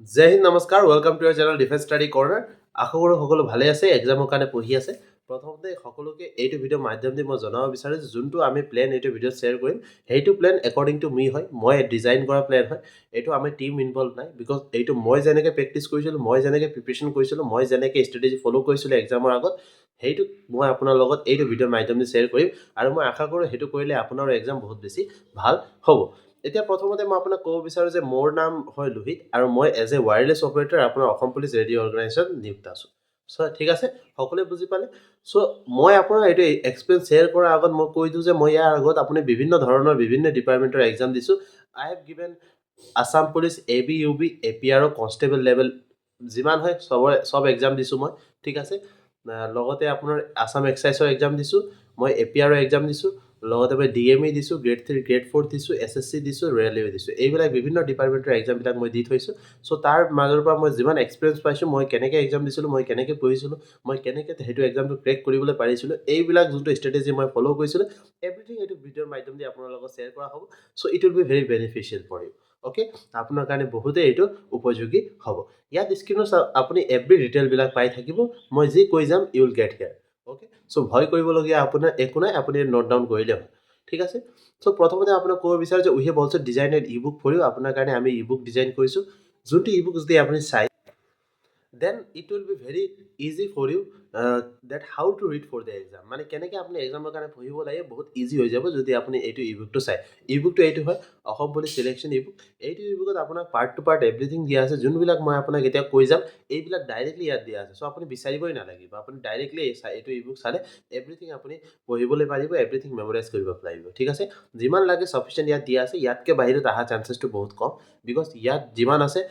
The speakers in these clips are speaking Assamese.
জয় হিন্দ নমস্কাৰ welcome to your channel defence study corner আশা কৰোঁ সকলো ভালে আছে এক্সামৰ কাৰণে পঢ়ি আছে প্ৰথমতে সকলোকে এইটো ভিডিঅ' মাধ্যম দি মই জনাব বিচাৰিছোঁ যোনটো আমি প্লেন এইটো ভিডিঅ'ত শ্বেয়াৰ কৰিম সেইটো প্লেন একৰ্ডিং টু মি হয় মই ডিজাইন কৰা প্লেন হয় এইটো আমি টিম ইনভলভ নাই বিকজ এইটো মই যেনেকৈ প্ৰেক্টিছ কৰিছিলোঁ মই যেনেকৈ প্ৰিপেৰেশ্যন কৰিছিলোঁ মই যেনেকৈ ষ্ট্ৰেটেজি ফ'ল' কৰিছিলোঁ এক্সামৰ আগত সেইটো মই আপোনাৰ লগত এইটো ভিডিঅ'ৰ মাধ্যম দি শ্বেয়াৰ কৰিম আৰু মই আশা কৰোঁ সেইটো কৰিলে আপোনাৰ এক্সাম বহুত বেছি ভাল হ'ব এতিয়া প্ৰথমতে মই আপোনাক ক'ব বিচাৰোঁ যে মোৰ নাম হয় লোহিত আৰু মই এজ এ ৱায়াৰলেছ অপাৰেটৰ আপোনাৰ অসম পুলিচ ৰেডিঅ' অৰ্গেনাইজেশ্যন নিযুক্ত আছোঁ চ' ঠিক আছে সকলোৱে বুজি পালে চ' মই আপোনাৰ এইটো এক্সপিৰিয়েঞ্চ শ্বেয়াৰ কৰাৰ আগত মই কৈ দিওঁ যে মই ইয়াৰ আগত আপুনি বিভিন্ন ধৰণৰ বিভিন্ন ডিপাৰ্টমেণ্টৰ এক্সাম দিছোঁ I have given Assam police ABUB APR constable level যিমান হয় চব এক্সাম দিছোঁ মই ঠিক আছে লগতে আপোনাৰ আছাম এক্সাইজৰ এক্সাম দিছোঁ মই APR এক্সাম দিছোঁ লগতে মই DME দিছোঁ গ্ৰেড 3 গ্ৰেড 4 দিছোঁ SSC দিছোঁ ৰেলৱে দিছোঁ এইবিলাক বিভিন্ন ডিপাৰ্টমেণ্টৰ এক্সামবিলাক মই দি থৈছোঁ চ' তাৰ মাজৰ পৰা মই যিমান এক্সপিৰিয়েঞ্চ পাইছোঁ মই কেনেকৈ এক্সাম দিছিলোঁ মই কেনেকৈ পঢ়িছিলোঁ মই কেনেকৈ সেইটো এক্সামটো ক্ৰেক কৰিবলৈ পাৰিছিলোঁ এইবিলাক যোনটো ষ্ট্ৰেটেজি মই ফ'ল' কৰিছিলোঁ এভৰিথিং এইটো ভিডিঅ'ৰ মাধ্যম দি আপোনাৰ লগত শ্বেয়াৰ কৰা হ'ব so' it will be very beneficial for you okay আপোনাৰ কাৰণে বহুতেই এইটো উপযোগী হ'ব ইয়াত স্ক্ৰীনত আপুনি এভৰি ডিটেইলবিলাক পাই থাকিব মই যি কৈ যাম you will get here okay so' ভয় কৰিবলগীয়া আপোনাৰ একো নাই আপুনি নোট ডাউন কৰিলে হয় ঠিক আছে চ' প্ৰথমতে আপোনাক ক'ব বিচাৰোঁ যে we have also' designed ebook for you আপোনাৰ কাৰণে আমি ই বুক ডিজাইন কৰিছোঁ যোনটো ই বুক যদি আপুনি চাই then it will be very easy for you that how to read for the exam মানে কেনেকৈ আপুনি এক্সামৰ কাৰণে পঢ়িব লাগে বহুত ইজি হৈ যাব যদি আপুনি এইটো ই বুকটো চাই ই বুকটো এইটো হয় অসম পুলিচ চিলেকশ্যন ই বুক এইটো ই বুকত আপোনাক পাৰ্ট টু পাৰ্ট এভৰিথিং দিয়া আছে যোনবিলাক মই আপোনাক এতিয়া কৈ যাম এইবিলাক ডাইৰেক্টলি ইয়াত দিয়া আছে চ' আপুনি বিচাৰিবই নালাগিব আপুনি ডাইৰেক্টলি এইটো ই বুক চালে এভৰিথিং আপুনি পঢ়িবলৈ পাৰিব এভৰিথিং মেমৰাইজ কৰিব পাৰিব ঠিক আছে যিমান লাগে চাফিচিয়েণ্ট ইয়াত দিয়া আছে ইয়াতকৈ বাহিৰত অহা চান্সেছটো বহুত কম বিকজ ইয়াত যিমান আছে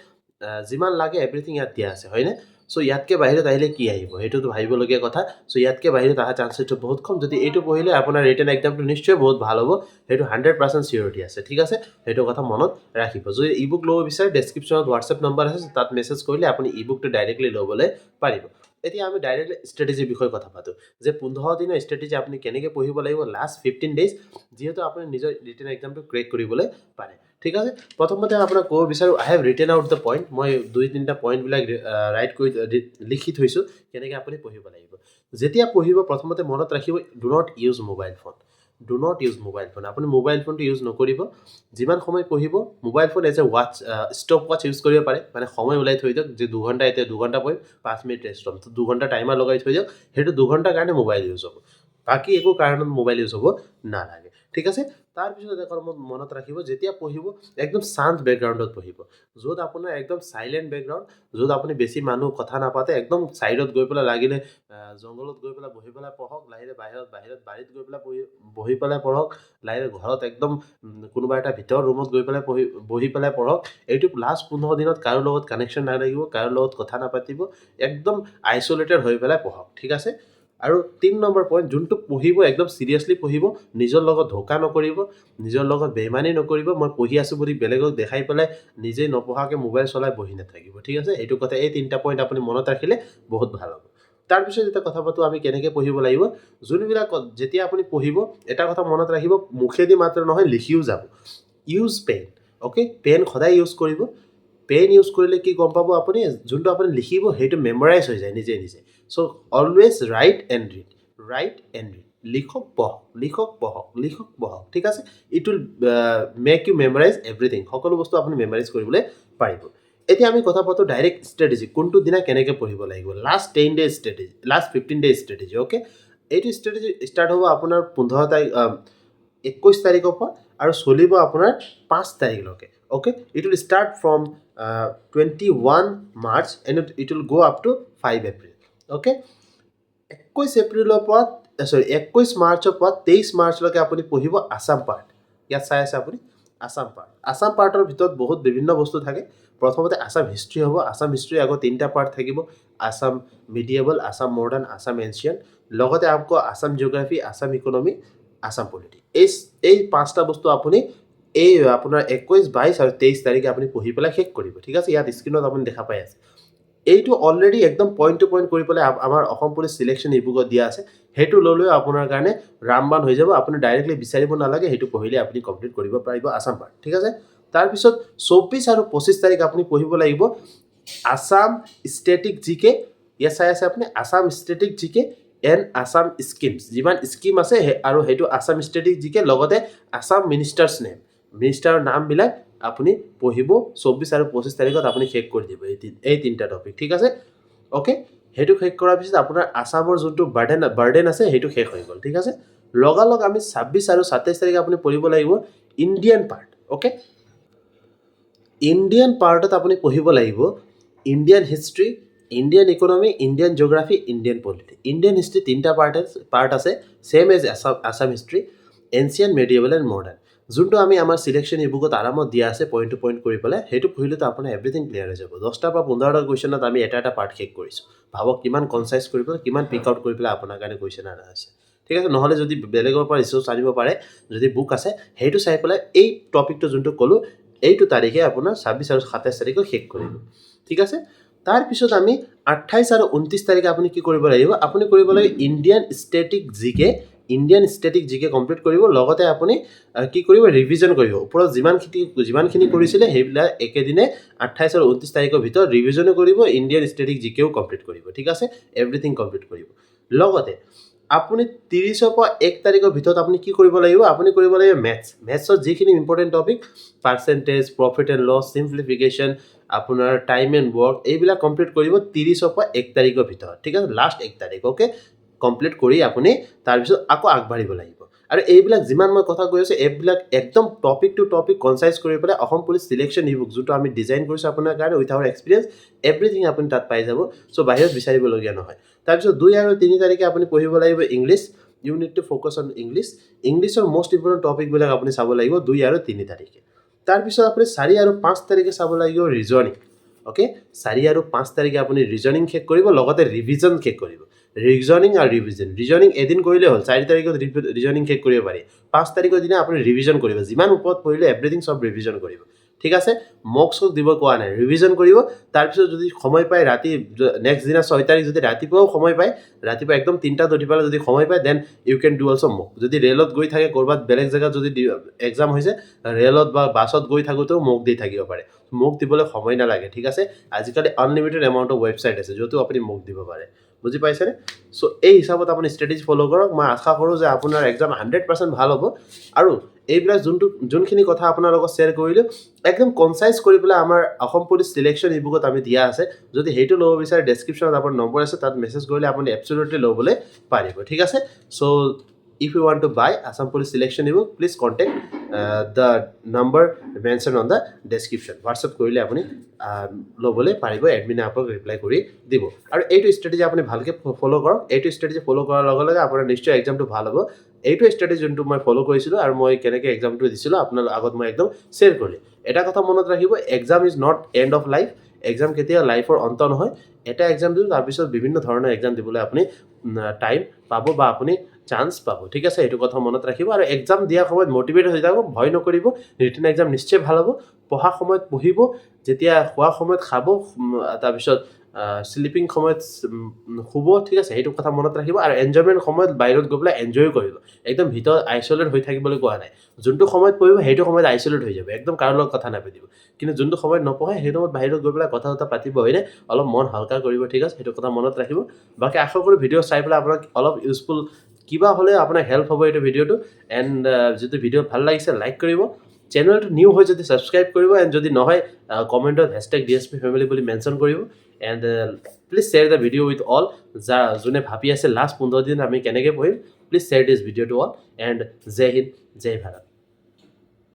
যিমান লাগে এভৰিথিং ইয়াত দিয়া আছে হয়নে চ' ইয়াতকৈ বাহিৰত আহিলে কি আহিব সেইটোতো ভাবিবলগীয়া কথা চ' ইয়াতকৈ বাহিৰত অহা চান্সেছটো বহুত কম যদি এইটো পঢ়িলে আপোনাৰ ৰিটেন এক্সামটো নিশ্চয় বহুত ভাল হ'ব সেইটো 100% চিয়ৰিটি আছে ঠিক আছে সেইটো কথা মনত ৰাখিব যদি ই বুক ল'ব বিচাৰে ডেছক্ৰিপশ্যনত হোৱাটছএপ নম্বৰ আছে তাত মেছেজ কৰিলে আপুনি ই বুকটো ডাইৰেক্টলি ল'বলৈ পাৰিব এতিয়া আমি ডাইৰেক্টলি ষ্ট্ৰেটেজিৰ বিষয়ে কথা পাতোঁ যে 15 দিনৰ ষ্ট্ৰেটেজি আপুনি কেনেকৈ পঢ়িব লাগিব লাষ্ট 15 ডেইজ যিহেতু আপুনি নিজৰ ৰিটেন এক্সামটো ক্ৰেক কৰিবলৈ পাৰে ঠিক আছে প্ৰথমতে আপোনাক ক'ব বিচাৰোঁ I have written out the point মই 2-3টা পইণ্টবিলাক ৰাইট কৰি লিখি থৈছোঁ কেনেকৈ আপুনি পঢ়িব লাগিব যেতিয়া পঢ়িব প্ৰথমতে মনত ৰাখিব do not use mobile phone do not use mobile phone আপুনি মোবাইল ফোনটো ইউজ নকৰিব যিমান সময় পঢ়িব মোবাইল ফোন এজ এ ৱাটচ ষ্টপ ৱাটচ ইউজ কৰিব পাৰে মানে সময় ওলাই থৈ দিয়ক যে 2 ঘণ্টা এতিয়া 2 ঘণ্টা পঢ়িম 5 মিনিট ৰেষ্ট ল'ম তো 2 ঘণ্টা টাইমাৰ লগাই থৈ দিয়ক সেইটো 2 ঘণ্টাৰ কাৰণে মোবাইল ইউজ হ'ব বাকী একো কাৰণত মোবাইল ইউজ হ'ব নালাগে ঠিক আছে তাৰপিছত এটা মনত ৰাখিব যেতিয়া পঢ়িব একদম শান্ত বেকগ্ৰাউণ্ডত পঢ়িব য'ত আপোনাৰ একদম চাইলেণ্ট বেকগ্ৰাউণ্ড য'ত আপুনি বেছি মানুহ কথা নাপাতে একদম ছাইডত গৈ পেলাই লাগিলে জংঘলত গৈ পেলাই বহি পেলাই পঢ়ক লাহিৰে বাৰীত গৈ পেলাই বহি পেলাই পঢ়ক লাহিৰে ঘৰত একদম কোনোবা এটা ভিতৰৰ ৰুমত গৈ পেলাই বহি পেলাই পঢ়ক এইটো লাষ্ট 15 দিনত কাৰো লগত কানেকশ্যন নালাগিব কাৰো লগত কথা নাপাতিব একদম আইচলেটেড হৈ পেলাই পঢ়ক ঠিক আছে আৰু 3 নম্বৰ পইণ্ট যোনটো পঢ়িব একদম চিৰিয়াছলি পঢ়িব নিজৰ লগত ধোকা নকৰিব নিজৰ লগত বেইমানি নকৰিব মই পঢ়ি আছোঁ বুলি বেলেগক দেখাই পেলাই নিজে নপঢ়াকৈ মোবাইল চলাই বহি নাথাকিব ঠিক আছে এইটো কথা এই 3টা পইণ্ট আপুনি মনত ৰাখিলে বহুত ভাল হ'ব তাৰপিছত যেতিয়া কথা পাতোঁ আমি কেনেকৈ পঢ়িব লাগিব যোনবিলাক যেতিয়া আপুনি পঢ়িব এটা কথা মনত ৰাখিব মুখেদি মাত্ৰ নহয় লিখিও যাব ইউজ পেন অ'কে পেন সদায় ইউজ কৰিব পেন ইউজ কৰিলে কি গম পাব আপুনি যোনটো আপুনি লিখিব সেইটো মেমৰাইজ হৈ যায় নিজে নিজে so' always write and read লিখক পঢ়ক ঠিক আছে it will make you memorise everything সকলো বস্তু আপুনি মেমৰাইজ কৰিবলৈ পাৰিব এতিয়া আমি কথা পাতোঁ ডাইৰেক্ট ষ্ট্ৰেটেজি কোনটো দিনা কেনেকৈ পঢ়িব লাগিব last 10 days strategy last 15 days strategy okay এইটো ষ্ট্ৰেটেজি ষ্টাৰ্ট হ'ব আপোনাৰ 21 তাৰিখৰ পৰা আৰু চলিব আপোনাৰ 5 তাৰিখলৈকে okay it will start from 21 March and it will গ' আপ টু 5 এপ্ৰিল অ'কে 21 এপ্ৰিলৰ পৰা 21 মাৰ্চৰ পৰা 23 মাৰ্চলৈকে আপুনি পঢ়িব আছাম পাৰ্ট ইয়াত চাই আছে আপুনি আছাম পাৰ্টৰ ভিতৰত বহুত বিভিন্ন বস্তু থাকে প্ৰথমতে আছাম হিষ্ট্ৰী হ'ব আছাম হিষ্ট্ৰী আগত 3টা পাৰ্ট থাকিব Assam medieval Assam modern Assam ancient লগতে আকৌ Assam geography Assam economy Assam politics এই 5টা বস্তু আপুনি এই আপোনাৰ 21, 22 আৰু 23 তাৰিখে আপুনি পঢ়ি পেলাই শেষ কৰিব ঠিক আছে ইয়াত স্ক্ৰীনত আপুনি দেখা পাই আছে এইটো অলৰেডি একদম পইণ্ট টু পইণ্ট কৰি পেলাই আমাৰ অসম পুলিচ চিলেকশ্যন ই বুকত দিয়া আছে সেইটো ল'লেও আপোনাৰ কাৰণে ৰামবান হৈ যাব আপুনি ডাইৰেক্টলি বিচাৰিব নালাগে সেইটো পঢ়িলে আপুনি কমপ্লিট কৰিব পাৰিব আছাম পাৰ্ট ঠিক আছে তাৰপিছত 24 আৰু 25 তাৰিখ আপুনি পঢ়িব লাগিব আসাম ষ্টেটিক জিকে ইয়াত চাই আছে আপুনি আসাম ষ্টেটিক জিকে এণ্ড আসাম স্কিমছ যিমান স্কিম আছে আৰু সেইটো আসাম ষ্টেটিক জিকে লগতে আসাম মিনিষ্টাৰ্ছ নেম মিনিষ্টাৰৰ নামবিলাক আপুনি পঢ়িব 24 আৰু 25 তাৰিখত আপুনি শেষ কৰি দিব এই তিনিটা টপিক ঠিক আছে ওকে সেইটো শেষ কৰাৰ পিছত আপোনাৰ আসামৰ যোনটো বাৰ্ডেন আছে সেইটো শেষ হৈ গ'ল ঠিক আছে লগালগ আমি 26 আৰু 27 তাৰিখে আপুনি পঢ়িব লাগিব ইণ্ডিয়ান পাৰ্ট ওকে ইণ্ডিয়ান পাৰ্টত আপুনি পঢ়িব লাগিব Indian history Indian economy Indian geography Indian polity Indian history তিনিটা পাৰ্ট আছে same as Assam history ancient medieval and modern যোনটো আমি আমাৰ চিলেকশ্যন ইবুকত আৰামত দিয়া আছে পইণ্ট টু পইণ্ট কৰি পেলাই সেইটো পঢ়িলেতো আপোনাৰ এভৰিথিং ক্লিয়াৰ হৈ যাব 10টা পৰা 15টা কুৱেশ্যনত আমি এটা পাৰ্ট শেষ কৰিছোঁ ভাবক কিমান কনচাইজ কৰি পেলাই কিমান পিক আউট কৰি পেলাই আপোনাৰ কাৰণে কুৱেশ্যন অনা হৈছে ঠিক আছে নহ'লে যদি বেলেগৰ পৰা ৰিচোৰ্চ আনিব পাৰে যদি বুক আছে সেইটো চাই পেলাই এই টপিকটো যোনটো ক'লোঁ এইটো তাৰিখে আপোনাৰ 26 আৰু 27 তাৰিখে শেষ কৰিব ঠিক আছে তাৰপিছত আমি 28 আৰু 29 তাৰিখে আপুনি কি কৰিব লাগিব আপুনি কৰিব লাগিব ইণ্ডিয়ান ষ্টেটিক জিকে কমপ্লিট কৰিব লগতে আপুনি কি কৰিব ৰিভিজন কৰিব ওপৰত যিমানখিনি কৰিছিলে সেইবিলাক একেদিনে 28 আৰু 29 তাৰিখৰ ভিতৰত ৰিভিজনো কৰিব ইণ্ডিয়ান ষ্টেটিক জিকেও কমপ্লিট কৰিব ঠিক আছে এভৰিথিং কমপ্লিট কৰিব লগতে আপুনি 30 পৰা 1 তাৰিখৰ ভিতৰত আপুনি কি কৰিব লাগিব আপুনি কৰিব লাগিব মেথছৰ যিখিনি important topic percentage profit and loss simplification আপোনাৰ টাইম এণ্ড ৱৰ্ক এইবিলাক কমপ্লিট কৰিব 30 পৰা 1 তাৰিখৰ ভিতৰত ঠিক আছে লাষ্ট 1 তাৰিখ ওকে কমপ্লিট কৰি আপুনি তাৰপিছত আকৌ আগবাঢ়িব লাগিব আৰু এইবিলাক যিমান মই কথা কৈ আছোঁ এইবিলাক একদম টপিক টু টপিক কনচাইজ কৰি পেলাই অসম পুলিচ চিলেকশ্যন ইবুক যোনটো আমি ডিজাইন কৰিছোঁ আপোনাৰ কাৰণে উইথ আৱাৰ এক্সপিৰিয়েঞ্চ এভৰিথিং আপুনি তাত পাই যাব চ' বাহিৰত বিচাৰিবলগীয়া নহয় তাৰপিছত 2 আৰু 3 তাৰিখে আপুনি পঢ়িব লাগিব English you need to focus on ইংলিছৰ মষ্ট ইম্পৰ্টেণ্ট টপিকবিলাক আপুনি চাব লাগিব 2 আৰু 3 তাৰিখে তাৰপিছত আপুনি 4 আৰু 5 তাৰিখে চাব লাগিব ৰিজনিং ওকে 4 আৰু 5 তাৰিখে আপুনি ৰিজনিং শেষ কৰিব লগতে ৰিভিজন শেষ কৰিব ৰিজনিং এদিন কৰিলে হ'ল 4 তাৰিখত ৰিজনিং শেষ কৰিব পাৰি 5 তাৰিখৰ দিনা আপুনি ৰিভিজন কৰিব যিমান ওপৰত পঢ়িলে এভৰিথিং চব ৰিভিজন কৰিব ঠিক আছে মক চক দিব কোৱা নাই ৰিভিজন কৰিব তাৰপিছত যদি সময় পায় ৰাতি নেক্সট দিনা 6 তাৰিখ যদি ৰাতিপুৱাও সময় পায় ৰাতিপুৱা একদম 3টাত উঠি পেলাই যদি সময় পায় then you can do also' mock যদি ৰেলত গৈ থাকে ক'ৰবাত বেলেগ জেগাত যদি এক্সাম হৈছে ৰেলত বা বাছত গৈ থাকোঁতেও মক দি থাকিব পাৰে মক দিবলৈ সময় নালাগে ঠিক আছে আজিকালি আনলিমিটেড এমাউণ্ট অফ ৱেবছাইট আছে য'তো আপুনি মক দিব পাৰে বুজি পাইছেনে চ' এই হিচাপত আপুনি ষ্ট্ৰেটেজি ফ'ল' কৰক মই আশা কৰোঁ যে আপোনাৰ এক্সাম 100% ভাল হ'ব আৰু এইবিলাক যোনখিনি কথা আপোনাৰ লগত শ্বেয়াৰ কৰিলোঁ একদম কনচাইজ কৰি পেলাই আমাৰ অসম পুলিচ চিলেকশ্যন ইবুকত আমি দিয়া আছে যদি সেইটো ল'ব বিচাৰে ডেছক্ৰিপশ্যনত আপোনাৰ নম্বৰ আছে তাত মেছেজ কৰিলে আপুনি এবছলিউটলি ল'বলৈ পাৰিব ঠিক আছে চ' if you want to buy Assam Police Selection ebook please contact the number mentioned on the description WhatsApp কৰিলে আপুনি ল'বলৈ পাৰিব এডমিনে আপোনাক ৰিপ্লাই কৰি দিব আৰু এইটো ষ্ট্ৰেটেজি আপুনি ভালকৈ ফ'ল' কৰক এইটো ষ্ট্ৰেটেজি ফ'ল' কৰাৰ লগে লগে আপোনাৰ নিশ্চয় এক্সামটো ভাল হ'ব এইটো ষ্ট্ৰেটেজি যোনটো মই ফ'ল' কৰিছিলোঁ আৰু মই কেনেকৈ এক্সামটো দিছিলোঁ আপোনাৰ আগত মই একদম শ্বেয়াৰ কৰিলোঁ এটা কথা মনত ৰাখিব exam is not and of life exam কেতিয়া লাইফৰ অন্ত নহয় এটা এক্সাম দিলোঁ তাৰপিছত বিভিন্ন ধৰণৰ এক্সাম দিবলৈ আপুনি টাইম পাব বা আপুনি চান্স পাব ঠিক আছে এইটো কথা মনত ৰাখিব আৰু এক্সাম দিয়াৰ সময়ত মটিভেট হৈ যাব ভয় নকৰিব ৰিটেন এক্সাম নিশ্চয় ভাল হ'ব পঢ়া সময়ত পঢ়িব যেতিয়া খোৱা সময়ত খাব তাৰপিছত স্লিপিং সময়ত শুব ঠিক আছে সেইটো কথা মনত ৰাখিব আৰু এনজয়মেণ্ট সময়ত বাহিৰত গৈ পেলাই এনজয় কৰিব একদম ভিতৰত আইচলেট হৈ থাকিবলৈ কোৱা নাই যোনটো সময়ত পঢ়িব সেইটো সময়ত আইচলেট হৈ যাব একদম কাৰো লগত কথা নাপাতিব কিন্তু যোনটো সময়ত নপঢ়ে সেইটো সময়ত বাহিৰত গৈ পেলাই কথা পাতিব হয়নে অলপ মন হালকা কৰিব ঠিক আছে সেইটো কথা মনত ৰাখিব বাকী আশা কৰোঁ ভিডিঅ' চাই পেলাই আপোনাক অলপ ইউজফুল কিবা হ'লে আপোনাৰ হেল্প হ'ব এইটো ভিডিঅ'টো এণ্ড যদি ভিডিঅ' ভাল লাগিছে লাইক কৰিব চেনেলটো নিউ হয় যদি ছাবস্ক্ৰাইব কৰিব এণ্ড যদি নহয় কমেণ্টত #DSP family বুলি মেনশ্যন কৰিব and please share the video' with all যোনে ভাবি আছে লাষ্ট 15 দিন আমি কেনেকৈ পঢ়িম please share this video' to all and জয় হিন্দ জয় ভাৰত